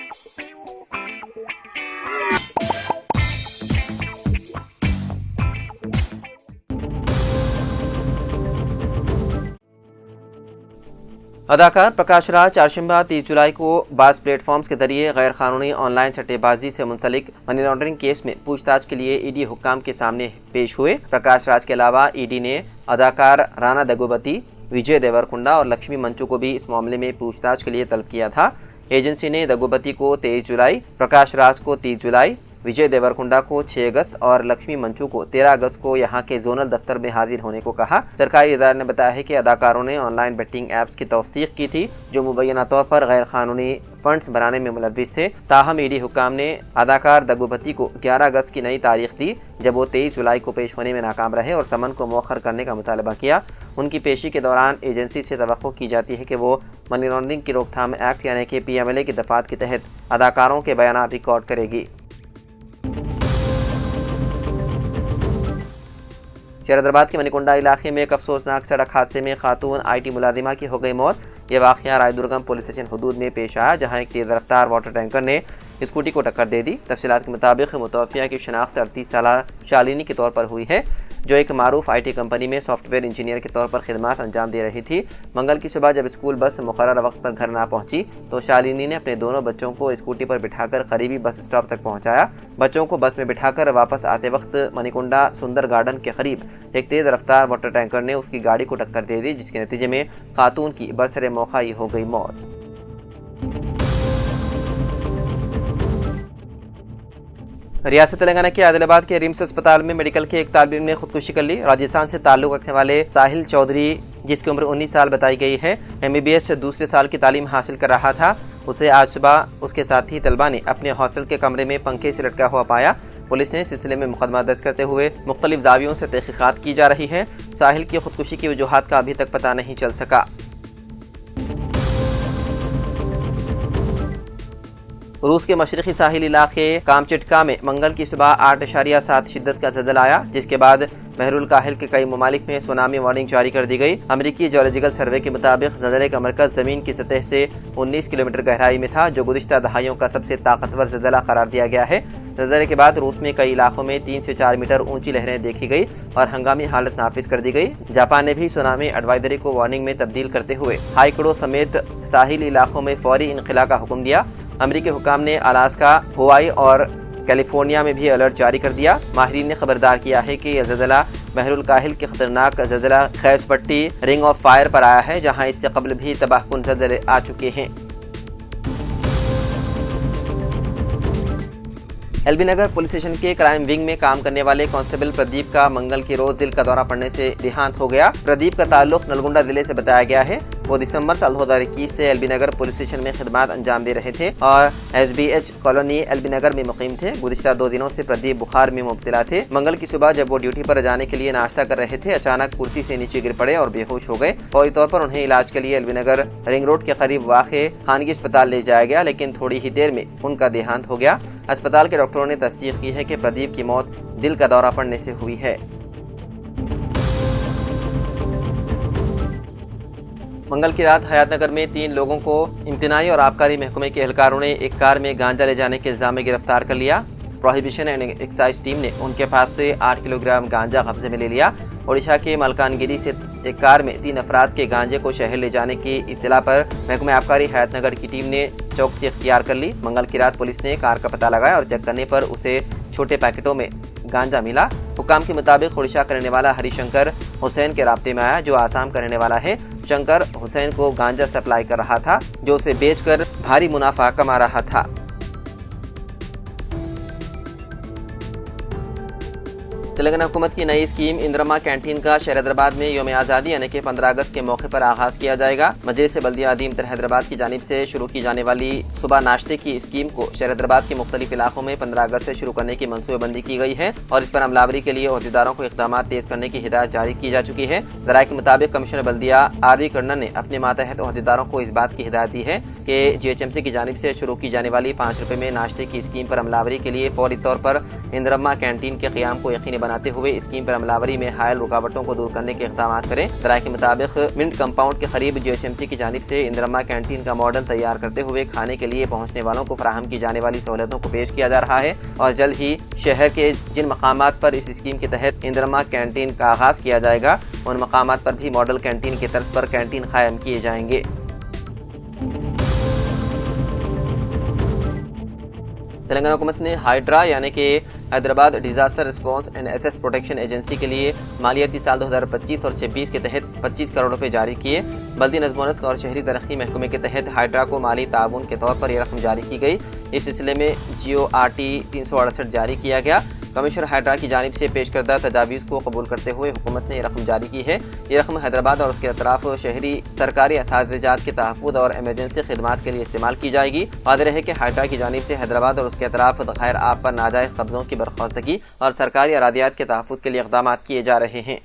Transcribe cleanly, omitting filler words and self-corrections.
اداکار پرکاش راج چہارشنبہ 30 جولائی کو بعض پلیٹ فارمز کے ذریعے غیر قانونی آن لائن سٹے بازی سے منسلک منی لانڈرنگ کیس میں پوچھ تاچھ کے لیے ای ڈی حکام کے سامنے پیش ہوئے۔ پرکاش راج کے علاوہ ای ڈی نے اداکار رانا دگوبتی، وجے دیورکنڈا اور لکشمی منچو کو بھی اس معاملے میں پوچھ تاچھ کے لیے طلب کیا تھا۔ ایجنسی نے دگوبتی کو 23 جولائی، پرکاش راج کو 30 جولائی، وجے دیورکنڈا کو 6 اگست اور لکشمی منچو کو 13 اگست کو یہاں کے زونل دفتر میں حاضر ہونے کو کہا۔ سرکاری ادارے نے بتایا ہے کہ اداکاروں نے آن لائن بیٹنگ ایپس کی توثیق کی تھی جو مبینہ طور پر غیر قانونی فنڈز بنانے میں ملوث تھے۔ تاہم ای ڈی حکام نے اداکار دگوبتی کو 11 اگست کی نئی تاریخ دی جب وہ 23 جولائی کو پیش ہونے میں ناکام رہے اور سمن کو مؤخر کرنے کا مطالبہ کیا۔ ان کی پیشی کے دوران ایجنسی سے توقع کی جاتی ہے کہ وہ منی لانڈرنگ کی روک تھام ایکٹ یعنی کہ پی ایم ایل اے کی دفعات کے تحت اداکاروں کے بیانات ریکارڈ کرے گی۔ شہریدرآباد کے منیکنڈا علاقے میں ایک افسوسناک سڑک حادثے میں خاتون آئی ٹی ملازمہ کی ہو گئی موت۔ یہ واقعہ رائے درگم پولیس اسٹیشن حدود میں پیش آیا جہاں ایک تیز رفتار واٹر ٹینکر نے اسکوٹی کو ٹکر دے دی۔ تفصیلات کے مطابق متوفیہ کی شناخت 38 سالہ شالنی کے طور پر ہوئی ہے جو ایک معروف آئی ٹی کمپنی میں سافٹ ویئر انجینئر کے طور پر خدمات انجام دے رہی تھی۔ منگل کی صبح جب اسکول بس مقررہ وقت پر گھر نہ پہنچی تو شالنی نے اپنے دونوں بچوں کو اسکوٹی پر بٹھا کر قریبی بس اسٹاپ تک پہنچایا۔ بچوں کو بس میں بٹھا کر واپس آتے وقت منیکنڈا سندر گارڈن کے قریب ایک تیز رفتار واٹر ٹینکر نے اس کی گاڑی کو ٹکر دے دی جس کے نتیجے میں خاتون کی برسر موقع ہی ہو گئی موت۔ ریاست تلنگانہ کے عادل آباد کے ریمس اسپتال میں میڈیکل کے ایک طالب علم نے خودکشی کر لی۔ راجستھان سے تعلق رکھنے والے ساحل چودھری جس کی عمر 19 سال بتائی گئی ہے، MBBS دوسرے سال کی تعلیم حاصل کر رہا تھا۔ اسے آج صبح اس کے ساتھی طلبہ نے اپنے ہاسٹل کے کمرے میں پنکھے سے لٹکا ہوا پایا۔ پولیس نے اس سلسلے میں مقدمہ درج کرتے ہوئے مختلف زاویوں سے تحقیقات کی جا رہی ہے۔ ساحل کی خودکشی کی وجوہات کا ابھی تک پتہ نہیں چل سکا۔ روس کے مشرقی ساحلی علاقے کامچٹکا میں منگل کی صبح 8.7 شدت کا زلزلہ آیا جس کے بعد بحر الکاہل کے کئی ممالک میں سونامی وارننگ جاری کر دی گئی۔ امریکی جیولوجیکل سروے کے مطابق زلزلے کا مرکز زمین کی سطح سے 19 کلومیٹر گہرائی میں تھا جو گزشتہ دہائیوں کا سب سے طاقتور زلزلہ قرار دیا گیا ہے۔ زلزلے کے بعد روس میں کئی علاقوں میں 3 سے 4 میٹر اونچی لہریں دیکھی گئی اور ہنگامی حالت نافذ کر دی گئی۔ جاپان نے بھی سونامی ایڈوائزری کو وارننگ میں تبدیل کرتے ہوئے ہائیکوڈو سمیت ساحلی علاقوں میں فوری انخلاء کا حکم دیا۔ امریکی حکام نے الاسکا، ہوائی اور کیلیفورنیا میں بھی الرٹ جاری کر دیا۔ ماہرین نے خبردار کیا ہے کہ یہ زلزلہ بحر الکاہل کے خطرناک زلزلہ خیز پٹی رنگ آف فائر پر آیا ہے جہاں اس سے قبل بھی تباہ کن زلزلے آ چکے ہیں۔ L B Nagar police station کے کرائم ونگ میں کام کرنے والے کانسٹیبل پردیپ کا منگل کی روز دل کا دورہ پڑنے سے دیہانت ہو گیا۔ پردیپ کا تعلق نلگنڈا ضلع سے بتایا گیا ہے۔ وہ دسمبر سال 2021 سے L B Nagar police station میں خدمات انجام دے رہے تھے اور S B H colony L B Nagar میں مقیم تھے۔ گزشتہ 2 دنوں سے پردیپ بخار میں مبتلا تھے۔ منگل کی صبح جب وہ ڈیوٹی پر جانے کے لیے ناشتہ کر رہے تھے اچانک کرسی سے نیچے گر پڑے اور بے ہوش ہو گئے۔ فوری طور پر انہیں علاج کے لیے L B Nagar ring road کے قریب واقع خانگی اسپتال لے جایا گیا لیکن تھوڑی ہی دیر میں ان کا دیہانت ہو گیا۔ اسپتال کے ڈاکٹروں نے تصدیق کی ہے کہ پردیپ کی موت دل کا دورہ پڑنے سے ہوئی ہے۔ منگل کی رات حیات نگر میں 3 لوگوں کو امتناعی اور آبکاری محکمے کے اہلکاروں نے ایک کار میں گانجا لے جانے کے الزام میں گرفتار کر لیا۔ پروہیبیشن اینڈ ایکسائز ٹیم نے ان کے پاس سے 8 کلو گرام گانجا قبضے میں لے لیا۔ اوڈیشہ کے ملکانگیری سے ایک کار میں 3 افراد کے گانجے کو شہر لے جانے کی اطلاع پر محکمہ آبکاری حیات نگر کی ٹیم نے چوکسی اختیار کر لی۔ منگل کی رات پولیس نے کار کا پتہ لگایا اور چیک کرنے پر اسے چھوٹے پیکٹوں میں گانجا ملا۔ حکام کے مطابق اوڈیشہ کا رہنے والا ہری شنکر حسین کے رابطے میں آیا جو آسام کا رہنے والا ہے۔ شنکر حسین کو گانجا سپلائی کر رہا تھا جو اسے بیچ کر بھاری منافع کما رہا تھا۔ تلنگانہ حکومت کی نئی اسکیم اندرما کینٹین کا شہر حیدرآباد میں یوم آزادی یعنی کہ 15 اگست کے موقع پر آغاز کیا جائے گا۔ مجلس بلدیہ عظیم تر حیدرآباد کی جانب سے شروع کی جانے والی صبح ناشتے کی اسکیم کو شہر حیدرآباد کے مختلف علاقوں میں 15 اگست سے شروع کرنے کی منصوبہ بندی کی گئی ہے اور اس پر عمل آوری کے لیے عہدیداروں کو اقدامات تیز کرنے کی ہدایت جاری کی جا چکی ہے۔ ذرائع کے مطابق کمشنر بلدیہ آر وی کرنن نے اپنے ماتحت عہدیداروں کو اس بات کی ہدایت دی ہے کہ GHMC کی جانب سے شروع کی جانے والی 5 روپے میں ناشتے کی اسکیم پر عملاوری کے لیے فوری طور پر اندرما کینٹین کے قیام کو یقینی بناتے ہوئے اسکیم پر عملاوری میں حائل رکاوٹوں کو دور کرنے کے اقدامات کریں۔ ذرائع کے مطابق منٹ کمپاؤنڈ کے قریب GHMC کی جانب سے اندرما کینٹین کا ماڈل تیار کرتے ہوئے کھانے کے لیے پہنچنے والوں کو فراہم کی جانے والی سہولتوں کو پیش کیا جا رہا ہے اور جلد ہی شہر کے جن مقامات پر اس اسکیم کے تحت اندرما کینٹین کا آغاز کیا جائے گا ان مقامات پر بھی ماڈل کینٹین کی طرز پر کینٹین قائم کیے جائیں گے۔ تلنگانہ حکومت نے ہائیڈرا یعنی کہ Hyderabad disaster response and asset protection agency کے لیے مالیاتی سال 2025 اور 26 کے تحت 25 کروڑ روپے جاری کیے۔ بلدی نظم و نسق اور شہری ترقی محکمے کے تحت ہائیڈرا کو مالی تعاون کے طور پر یہ رقم جاری کی گئی۔ اس سلسلے میں GORT 368 جاری کیا گیا۔ کمشنر ہائیڈرا کی جانب سے پیش کردہ تجاویز کو قبول کرتے ہوئے حکومت نے یہ رقم جاری کی ہے۔ یہ رقم حیدرآباد اور اس کے اطراف شہری سرکاری اساتذات کے تحفظ اور ایمرجنسی خدمات کے لیے استعمال کی جائے گی۔ واضح رہے کہ ہائیڈرا کی جانب سے حیدرآباد اور اس کے اطراف غیر آب پر ناجائز قبضوں کی برخواستگی اور سرکاری اراضیات کے تحفظ کے لیے اقدامات کیے جا رہے ہیں۔